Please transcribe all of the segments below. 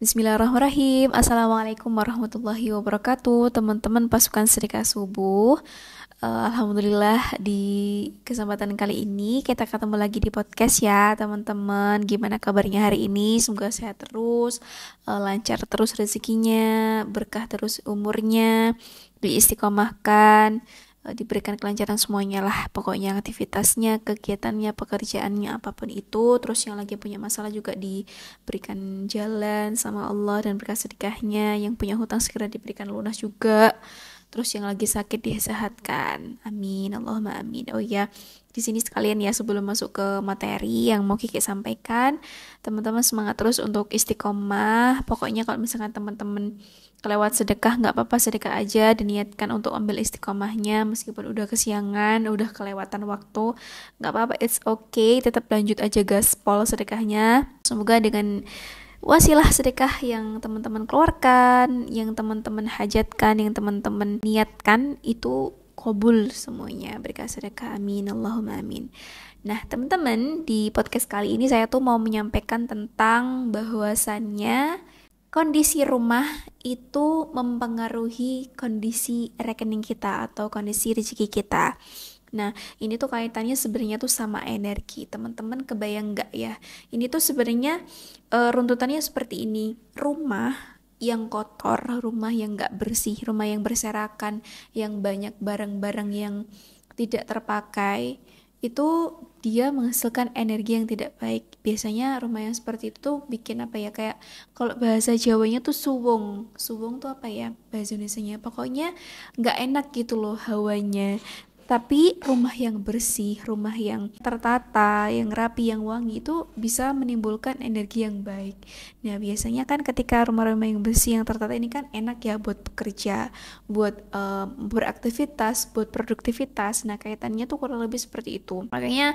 Bismillahirrahmanirrahim. Assalamualaikum warahmatullahi wabarakatuh. Teman-teman pasukan Sedekah Subuh. Alhamdulillah di kesempatan kali ini kita ketemu lagi di podcast ya teman-teman. Gimana kabarnya hari ini? Semoga sehat terus, lancar terus rezekinya, berkah terus umurnya, diistiqomahkan, diberikan kelancaran semuanya lah, pokoknya aktivitasnya, kegiatannya, pekerjaannya, apapun itu. Terus yang lagi punya masalah juga diberikan jalan sama Allah dan berkah sedekahnya, yang punya hutang segera diberikan lunas juga, terus yang lagi sakit disehatkan, amin, Allahumma amin. Oh ya, di sini sekalian ya, sebelum masuk ke materi yang mau Kiki sampaikan, teman-teman semangat terus untuk istiqomah. Pokoknya kalau misalkan teman-teman kelewat sedekah, nggak apa-apa, sedekah aja, diniatkan untuk ambil istiqomahnya meskipun udah kesiangan, udah kelewatan waktu, nggak apa-apa, it's okay, tetap lanjut aja gaspol sedekahnya. Semoga dengan wasilah sedekah yang teman-teman keluarkan, yang teman-teman hajatkan, yang teman-teman niatkan, itu kabul semuanya berkah sedekah, amin, Allahumma amin. Nah teman-teman, di podcast kali ini saya tuh mau menyampaikan tentang bahwasannya kondisi rumah itu mempengaruhi kondisi rekening kita atau kondisi rezeki kita. Nah, ini tuh kaitannya sebenarnya tuh sama energi. Teman-teman kebayang nggak ya? Ini tuh sebenarnya runtutannya seperti ini. Rumah yang kotor, rumah yang nggak bersih, rumah yang berserakan, yang banyak barang-barang yang tidak terpakai, itu dia menghasilkan energi yang tidak baik. Biasanya rumah yang seperti itu tuh bikin apa ya, kayak kalau bahasa Jawanya tuh suwung. Suwung tuh apa ya bahasa Indonesianya? Pokoknya nggak enak gitu loh hawanya. Tapi rumah yang bersih, rumah yang tertata, yang rapi, yang wangi itu bisa menimbulkan energi yang baik. Nah, biasanya kan ketika rumah-rumah yang bersih, yang tertata ini kan enak ya buat bekerja, buat beraktivitas, buat produktivitas. Nah, kaitannya tuh kurang lebih seperti itu. Makanya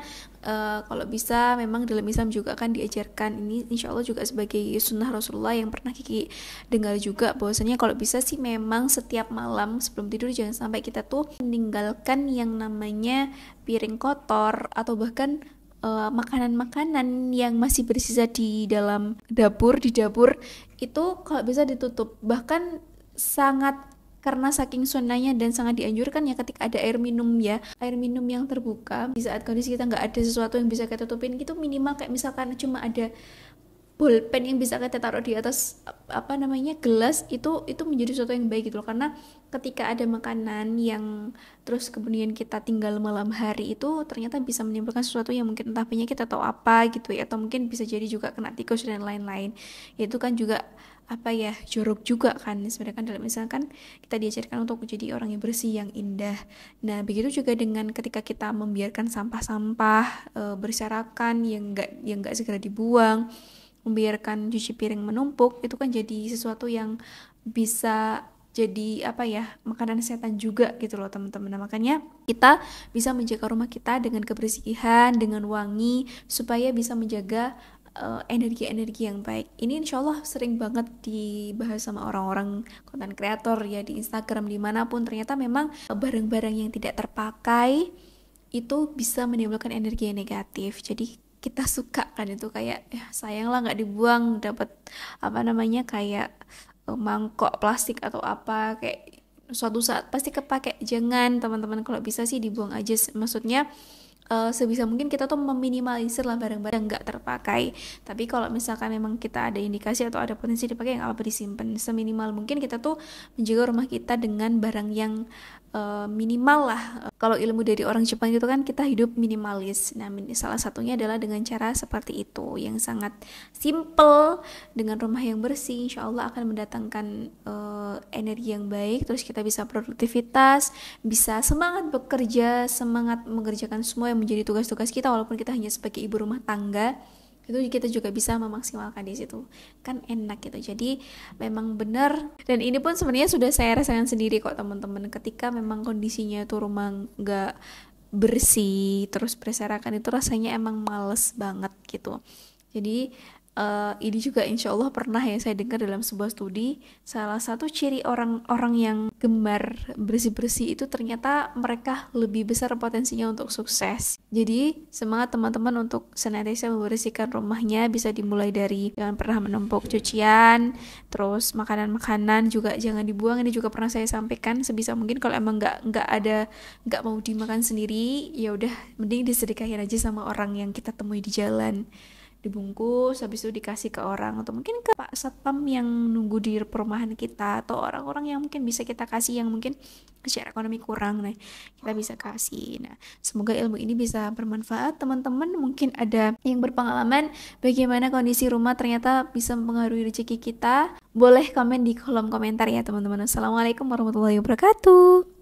kalau bisa memang dalam Islam juga kan diajarkan ini, insya Allah juga sebagai sunnah Rasulullah yang pernah Kiki dengar juga, bahwasanya kalau bisa sih memang setiap malam sebelum tidur jangan sampai kita tuh meninggalkan yang namanya piring kotor atau bahkan makanan-makanan yang masih bersisa di dalam dapur, di dapur itu kalau bisa ditutup. Bahkan sangat, karena saking sunnahnya dan sangat dianjurkan ya, ketika ada air minum ya, air minum yang terbuka, di saat kondisi kita nggak ada sesuatu yang bisa kita tutupin gitu, minimal kayak misalkan cuma ada pulpen yang bisa kita taruh di atas apa namanya gelas, itu menjadi sesuatu yang baik gitu loh. Karena ketika ada makanan yang terus kemudian kita tinggal malam hari, itu ternyata bisa menimbulkan sesuatu yang mungkin entah penyakit atau apa gitu ya, atau mungkin bisa jadi juga kena tikus dan lain-lain. Itu kan juga apa ya, jorok juga kan sebenarnya kan, dalam misalkan kita diajarkan untuk menjadi orang yang bersih, yang indah. Nah begitu juga dengan ketika kita membiarkan sampah-sampah berserakan yang enggak segera dibuang, membiarkan cuci piring menumpuk, itu kan jadi sesuatu yang bisa jadi apa ya, makanan setan juga gitu loh teman-teman. Nah, makanya kita bisa menjaga rumah kita dengan kebersihan, dengan wangi, supaya bisa menjaga energi-energi yang baik. Ini insya Allah sering banget dibahas sama orang-orang konten kreator ya, di Instagram, dimanapun. Ternyata memang barang-barang yang tidak terpakai itu bisa menimbulkan energi yang negatif. Jadi kita suka kan itu, kayak ya sayang lah nggak dibuang, dapat apa namanya kayak mangkok plastik atau apa, kayak suatu saat pasti kepake. Jangan teman-teman, kalau bisa sih dibuang aja. Maksudnya sebisa mungkin kita tuh meminimalisir lah barang-barang nggak terpakai. Tapi kalau misalkan memang kita ada indikasi atau ada potensi dipakai, nggak apa-apa disimpan. Seminimal mungkin kita tuh menjaga rumah kita dengan barang yang minimal lah. Kalau ilmu dari orang Jepang itu kan kita hidup minimalis. Nah, salah satunya adalah dengan cara seperti itu yang sangat simple, dengan rumah yang bersih, insya Allah akan mendatangkan energi yang baik. Terus kita bisa produktivitas, bisa semangat bekerja, semangat mengerjakan semua yang menjadi tugas-tugas kita, walaupun kita hanya sebagai ibu rumah tangga, itu kita juga bisa memaksimalkan di situ, kan enak gitu. Jadi memang benar, dan ini pun sebenarnya sudah saya rasakan sendiri kok teman-teman, ketika memang kondisinya itu rumah nggak bersih terus berserakan, itu rasanya emang males banget gitu. Jadi Ini juga insya Allah pernah ya saya dengar dalam sebuah studi, salah satu ciri orang-orang yang gemar bersih-bersih itu ternyata mereka lebih besar potensinya untuk sukses. Jadi semangat teman-teman untuk senantiasa membersihkan rumahnya, bisa dimulai dari jangan pernah menumpuk cucian, terus makanan-makanan juga jangan dibuang. Ini juga pernah saya sampaikan, sebisa mungkin kalau emang nggak mau dimakan sendiri, ya udah mending disedekahin aja sama orang yang kita temui di jalan, dibungkus habis itu dikasih ke orang, atau mungkin ke Pak Satpam yang nunggu di perumahan kita, atau orang-orang yang mungkin bisa kita kasih yang mungkin secara ekonomi kurang, nah kita bisa kasih. Nah, semoga ilmu ini bisa bermanfaat teman-teman. Mungkin ada yang berpengalaman bagaimana kondisi rumah ternyata bisa mempengaruhi rezeki kita, boleh komen di kolom komentar ya teman-teman. Assalamualaikum warahmatullahi wabarakatuh.